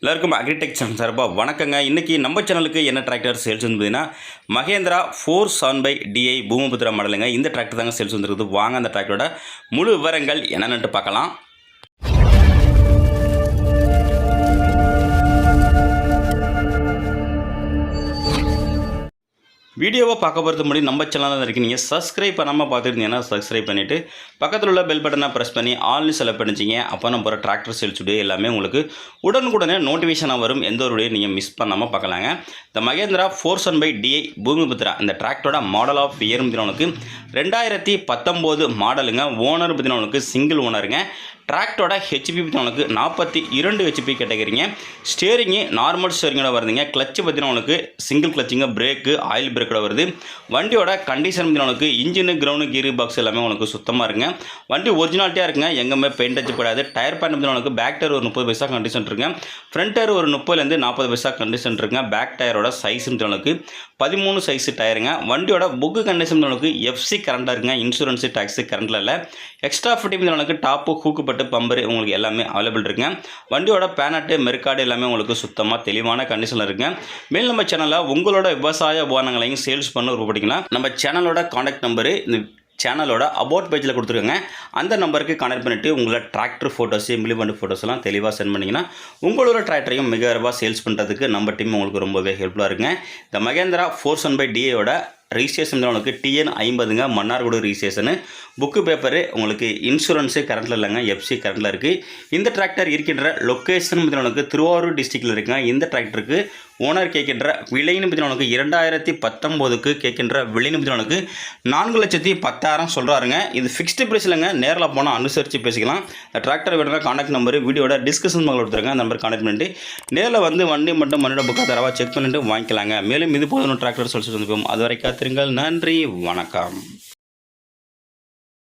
எல்லாருக்கும் agritech channel சார்பாக வணக்கங்க. இன்றைக்கி நம்ம சேனலுக்கு என்ன டிராக்டர் சேல்ஸ் வந்துன்னா மகேந்திரா 475DI பூமிபுத்திரா மாடலுங்க. இந்த டிராக்டர் தாங்க சேல்ஸ் வந்துருக்குது. வாங்க அந்த டிராக்டரோட முழு விவரங்கள் என்னென்னு பார்க்கலாம். வீடியோவை பார்க்க போகிறது முன்னாடி நம்ம சேனலில் இருக்கு நீங்கள் சப்ஸ்கிரைப் பண்ணாமல் பார்த்துருந்தீங்கன்னா சப்ஸ்கிரைப் பண்ணிவிட்டு பக்கத்தில் உள்ள பெல் பட்டனை ப்ரெஸ் பண்ணி ஆல்னு செலக்ட் பண்ணிச்சிங்க. அப்போ நம்ம போகிற டிராக்டர் சேல்ஸ் வீடியோ எல்லாமே உங்களுக்கு உடனுக்குடனே நோட்டிஃபிகேஷனாக வரும். எந்த ஒரு வீடியோ நீங்கள் மிஸ் பண்ணாமல் பார்க்கலாங்க. இந்த மகேந்திரா 475DI பூமிபுத்திரா இந்த டிராக்டரோட மாடல் ஆஃப் இயர் பார்த்தீங்கன்னா 2019 மாடலுங்க. ஓனர் பார்த்தீங்கன்னா சிங்கிள் ஓனருங்க. டிராக்டரோட ஹெச்பி பார்த்தீங்கன்னா 42 ஹெச்பி கேட்டகரிங்க. ஸ்டேரிங்கு நார்மல் ஸ்டேரிங்கோட வருதுங்க. கிளச்சு பார்த்தீங்கன்னா சிங்கிள் கிளச்சிங்க. பிரேக்கு ஆயில் பிரேக்கோட வருது. வண்டியோட கண்டிஷன் பார்த்தீங்கன்னா இன்ஜினு கிரவுண்டு கீர் பாக்ஸ் எல்லாமே உங்களுக்கு சுத்தமாக இருக்குங்க. வண்டி ஒரிஜினாலிட்டியாக இருக்குங்க. எங்கேயுமே பெயிண்ட் அடிச்சு போடாது. டயர் பேண்ட் பார்த்தீங்கன்னா பேக் டயர் ஒரு 30 பைசா கண்டிஷன் இருக்குங்க. ஃப்ரண்ட் டயர் ஒரு 30லேருந்து 40 பைசா கண்டிஷன் இருக்குங்க. பேக் டயரோட சைஸ் பார்த்தீங்கன்னா 13 சைஸ் டயருங்க. வண்டியோட புக்கு கண்டிஷன் FC கரண்டாக இருக்குங்க. இன்சூரன்ஸு டேக்ஸு கரண்டில் இல்லை. எக்ஸ்ட்ரா ஃபிட்டிங் பார்த்தீங்கன்னா டாப்பு ஹூக்குப்பட்டு பம்பரு உங்களுக்கு எல்லாமே அவைலபிள் இருக்குங்க. வண்டியோட பேனட்டு மெர்காடு எல்லாமே உங்களுக்கு சுத்தமாக தெளிவான கண்டிஷனில் இருக்குங்க. மேல் நம்ம சேனலில் உங்களோட விவசாய உபகரணங்களையும் சேல்ஸ் பண்ண விருப்பப்பட்டீங்கன்னா நம்ம சேனலோட கான்டாக்ட் நம்பரு இந்த சேனலோட அபவுட் பேஜில் கொடுத்துருக்கோங்க. அந்த நம்பருக்கு கனெக்ட் பண்ணிவிட்டு உங்களோட டிராக்டர் ஃபோட்டோஸு இம்ப்ளிமெண்ட் ஃபோட்டோஸ்லாம் தெளிவாக சென்ட் பண்ணிங்கன்னா உங்களோட டிராக்டரையும் மிக விரைவாக சேல்ஸ் பண்ணுறதுக்கு நம்ம டீம் உங்களுக்கு ரொம்பவே ஹெல்ப்ஃபுல்லாக இருக்குங்க. இந்த மகேந்திரா 475DIயோட ரிஜிஸ்ட்ரேஷன் உங்களுக்கு TN50ங்க. மன்னார்குடி ரிஜிஸ்ட்ரேஷனு. புக்கு பேப்பரு உங்களுக்கு இன்சூரன்ஸு கரண்டில் இல்லைங்க. FC கரண்டில் இருக்குது. இந்த டிராக்டர் இருக்கின்ற லொக்கேஷன் பார்த்தீங்கன்னா திருவாரூர் டிஸ்ட்ரிக்டில் இருக்குங்க. இந்த டிராக்டருக்கு ஓனர் கேட்கின்ற விலைன்னு பார்த்தீங்கன்னா 2019க்கு கேட்கின்ற விலைன்னு பார்த்தீங்கன்னா 4,10,000 சொல்கிறாருங்க. இது ஃபிக்ஸ்டு ப்ரைஸ் இல்லைங்க. நேரில் போனால் அனுசரித்து பேசிக்கலாம். இந்த டிராக்டர் வேணுங்க கான்டாக்ட் நம்பரு வீடியோட டிஸ்கிரிப்ஷன் பாக்ஸில் கொடுத்துருங்க. அந்த நம்பர் கான்டாக்ட் பண்ணிட்டு நேரில் வந்து வண்டி மட்டும் மண்ணோட புக்கை தரவாக செக் பண்ணிட்டு வாங்கிக்கலாங்க. மேலும் இது போதும் டிராக்டர் சொல்லி வந்துப்போம். அது வரைக்கும் காத்திருங்கள். நன்றி, வணக்கம்.